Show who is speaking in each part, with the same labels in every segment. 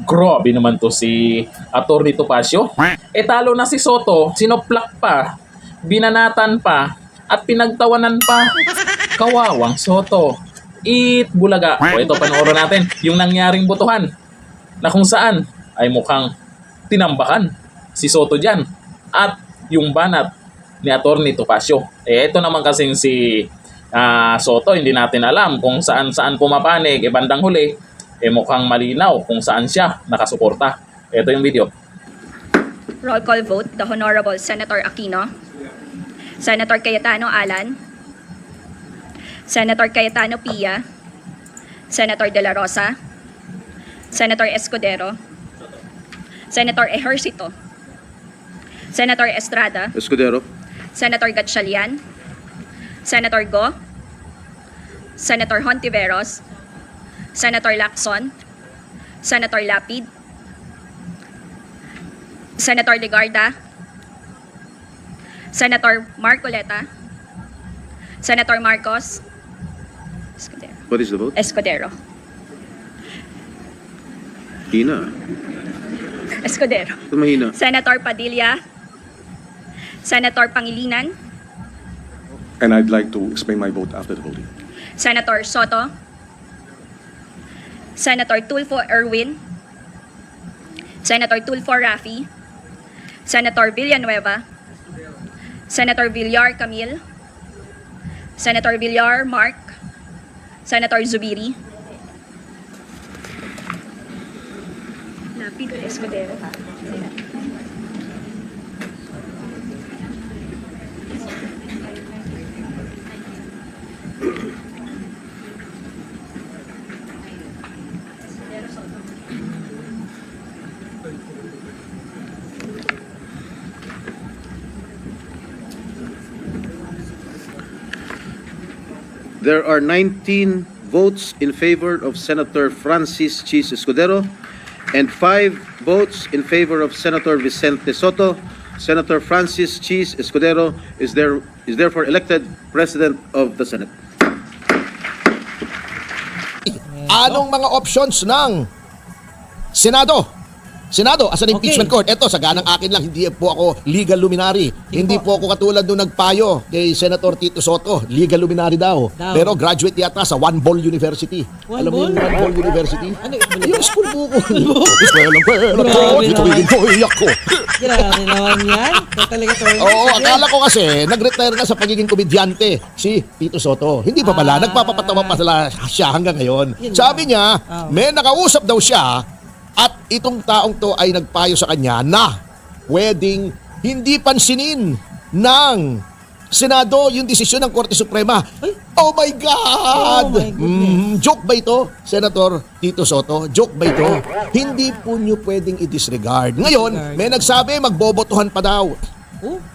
Speaker 1: Grabe naman to si Atty. Topacio. E talo na si Soto, sinoplak pa, binanatan pa, at pinagtawanan pa. Kawawang Soto. It bulaga. O ito, panoorin natin yung nangyaring botohan na kung saan ay mukhang tinambakan si Soto dyan at yung banat ni Atty. Topacio. Eh ito naman kasing si Soto, hindi natin alam kung saan pumapanig. E bandang huli, mukhang malinaw kung saan siya nakasuporta. Ito yung video.
Speaker 2: Roll call vote, the Honorable Senator Aquino, Senator Cayetano Alan, Senator Cayetano Pia, Senator De La Rosa, Senator Escudero, Senator Ejercito, Senator Estrada,
Speaker 3: Escudero.
Speaker 2: Senator Gatchalian, Senator Go, Senator Hontiveros, Senator Lacson, Senator Lapid, Senator Legarda, Senator Marcoleta, Senator Marcos,
Speaker 3: What is the vote?
Speaker 2: Escudero.
Speaker 3: Hina.
Speaker 2: Escudero.
Speaker 3: Ito mahina.
Speaker 2: Senator Padilla, Senator Pangilinan,
Speaker 4: And I'd like to explain my vote after the voting.
Speaker 2: Senator Soto, Senator Tulfo Erwin, Senator Tulfo Rafi, Senator Villanueva, Senator Villar Camille, Senator Villar Mark, Senator Zubiri, Lapid Escudero.
Speaker 3: There are 19 votes in favor of Senator Francis Chis Escudero and 5 votes in favor of Senator Vicente Soto. Senator Francis Chis Escudero is therefore elected President of the Senate.
Speaker 5: Anong mga options ng Senado? Senado, as an impeachment court. Ito, sa ganang akin lang, hindi po ako legal luminary. Hindi po ako katulad nung nagpayo kay Senator Tito Soto. Legal luminary daw. Pero graduate yata sa One Ball University. Alam mo yung One Ball University? Yung school buko. Eskwela pera ko, dito ko iyak ko.
Speaker 6: Grabe naman yan. Talaga to.
Speaker 5: Oo, akala ko kasi, nag-retire na sa pagiging komedyante si Tito Soto. Hindi pa pala, nagpapatawa pa siya hanggang ngayon. Sabi niya, may nakausap daw siya at itong taong to ay nagpayo sa kanya na pwedeng hindi pansinin ng Senado yung desisyon ng Korte Suprema. Oh my God!
Speaker 6: Oh my goodness.
Speaker 5: Joke ba ito, Senator Tito Soto? Joke ba ito? Hindi po nyo pwedeng i-disregard. Ngayon, may nagsabi magbobotohan pa daw.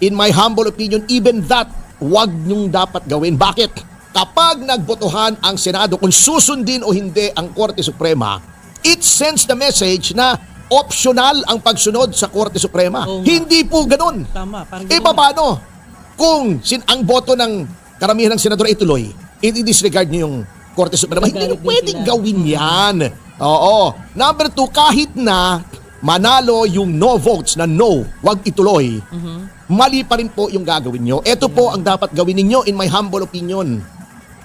Speaker 5: In my humble opinion, even that, wag nyong dapat gawin. Bakit? Kapag nagbotohan ang Senado, kung susundin o hindi ang Korte Suprema, it sends the message na optional ang pagsunod sa Korte Suprema. Hindi po ganun.
Speaker 6: Tama, parang
Speaker 5: E paano? Kung ang boto ng karamihan ng senador ay tuloy, i-disregard nyo yung Korte Suprema. Hindi nyo pwedeng gawin yan. Oo. Number 2, kahit na manalo yung no votes na no, wag ituloy, mali pa rin po yung gagawin nyo. Ito po ang dapat gawin ninyo in my humble opinion.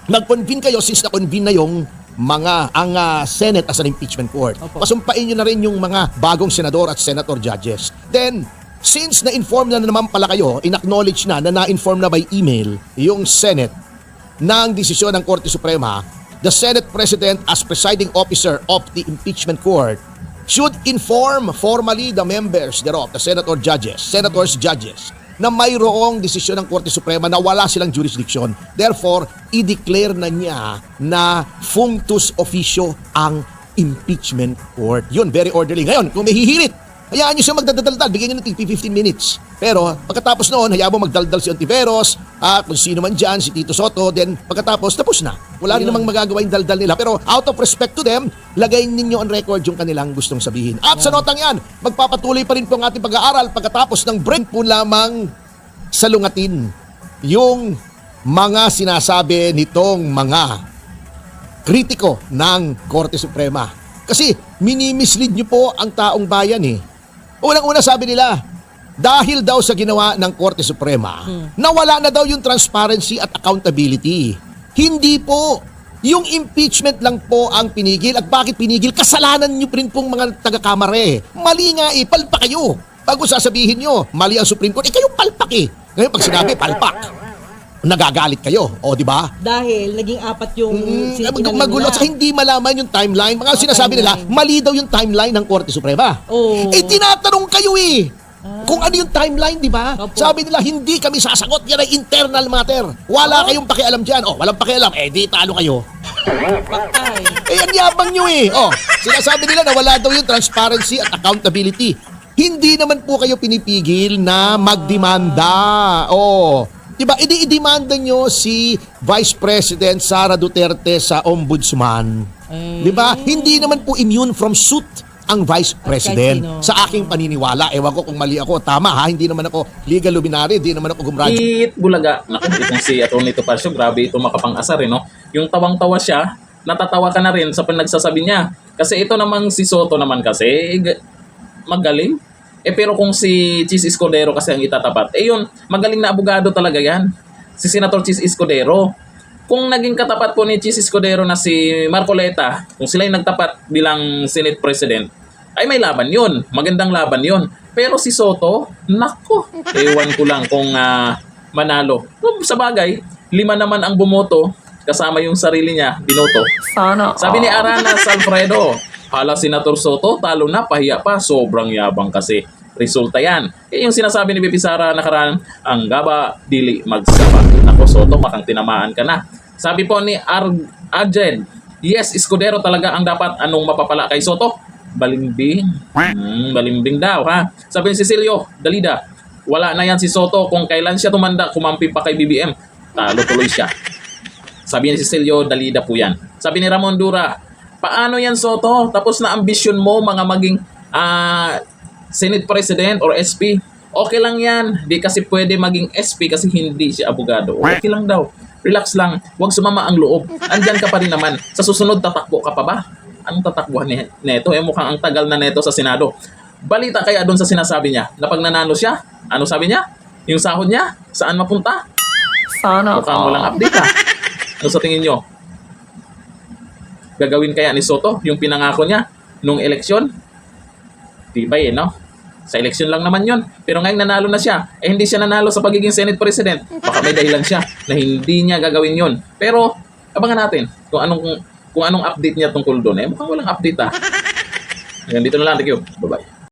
Speaker 5: Nag-convene kayo since na-convene na yung ang Senate as an impeachment court. Pasumpain nyo na rin yung mga bagong senador at senator judges. Then, since na-inform na naman pala kayo, in-acknowledge na na-inform na by email yung Senate ng desisyon ng Korte Suprema, the Senate President as presiding officer of the impeachment court should inform formally the members thereof, the senators judges, na mayroong desisyon ng Korte Suprema na wala silang jurisdiction. Therefore, i-declare na niya na functus officio ang impeachment court. Yun, very orderly. Ngayon, kung may hihirit, hayaan nyo siya magdadaldal, bigyan nyo ng 15 minutes. Pero pagkatapos noon, hayaan mo magdaldal si Ontiveros, kung sino man dyan, si Tito Soto, then pagkatapos, tapos na. Wala rin namang magagawa yung daldal nila. Pero out of respect to them, lagay ninyo on record yung kanilang gustong sabihin. At sa notang yan, magpapatuloy pa rin po ang ating pag-aaral pagkatapos ng break po lamang salungatin yung mga sinasabi nitong mga kritiko ng Korte Suprema. Kasi Minimislead nyo po ang taong bayan eh. Unang-una sabi nila, dahil daw sa ginawa ng Korte Suprema, nawala na daw yung transparency at accountability. Hindi po. Yung impeachment lang po ang pinigil. At bakit pinigil? Kasalanan nyo rin pong mga taga-kamare. Mali nga eh, palpak kayo. Bago sasabihin nyo, mali ang Supreme Court, kayo palpak eh. Ngayon pag sinabi, palpak, nagagalit kayo. O, di ba?
Speaker 6: Dahil naging apat yung
Speaker 5: Magulo at hindi malaman yung timeline. Mga sinasabi nila,
Speaker 6: timeline.
Speaker 5: mali daw yung timeline ng Korte Suprema.
Speaker 6: Oh.
Speaker 5: Tinatanong kayo eh. Kung ano yung timeline, di ba?
Speaker 6: Opo.
Speaker 5: Sabi nila, hindi kami sasagot. Yan ay internal matter. Wala kayong pakialam dyan. Walang pakialam. Di talo kayo.
Speaker 6: Patay.
Speaker 5: Ang yabang nyo eh. Sinasabi nila na wala daw yung transparency at accountability. Hindi naman po kayo pinipigil na magdemanda. Diba? I-demanda nyo si Vice President Sara Duterte sa Ombudsman. Diba? Hindi naman po immune from suit ang Vice President.
Speaker 6: sino.
Speaker 5: Sa aking paniniwala. Ewan ko kung mali ako. Tama ha. Hindi naman ako legal luminary. Hindi naman ako gumraduate.
Speaker 1: Bulaga. Naku, itong si Atty. Topacio, grabe ito makapang-asar no? Yung tawang-tawa siya, natatawa ka na rin sa pinagsasabi niya. Kasi ito namang si Soto naman kasi, magaling. Pero kung si Chis Escudero kasi ang itatapat, yun, magaling na abogado talaga yan. Si Senator Chis Escudero. Kung naging katapat po ni Chis Escudero na si Marcoleta, kung sila yung nagtapat bilang Senate President, ay may laban yun. Magandang laban yun. Pero si Soto, nako, ewan ko lang kung manalo. Sa bagay, 5 naman ang bumoto, kasama yung sarili niya, binoto. Sabi ni Arana Salfredo, hala Senator Soto, talo na, pahiya pa, sobrang yabang kasi. Resulta yan. Yung sinasabi ni Bibi Sara nakaraan, ang gaba, dili magsaba. Nako Soto, makang tinamaan ka na. Sabi po ni Arjen, yes, Escudero talaga ang dapat. Anong mapapala kay Soto? Balimbing. Balimbing daw, ha? Sabi ni Cecilio Dalida, wala na yan si Soto. Kung kailan siya tumanda, kumampi pa kay BBM. Talo tuloy siya. Sabi ni Cecilio Dalida po yan. Sabi ni Ramon Dura, paano yan Soto? Tapos na ambisyon mo mga maging Senate President or SP? Okay lang yan. Di kasi pwede maging SP kasi hindi siya abogado. Okay lang daw. Relax lang. Huwag sumama ang loob. Andyan ka pa rin naman. Sa susunod, tatakbo ka pa ba? Anong tatakbuhan neto? Mukhang ang tagal na neto sa Senado. Balita kaya doon sa sinasabi niya na pag nanalo siya, ano sabi niya? Yung sahod niya? Saan mapunta? Mukhang walang update ha. Ano sa tingin nyo? Gagawin kaya ni Soto yung pinangako niya nung eleksyon? Tibay no? Sa eleksyon lang naman yon. Pero ngayong nanalo na siya, hindi siya nanalo sa pagiging Senate President. Baka may dahilan siya na hindi niya gagawin yon. Pero abangan natin kung anong update niya tungkol doon. Mukhang walang update ha. Hanggang dito na lang. Thank you. Bye-bye.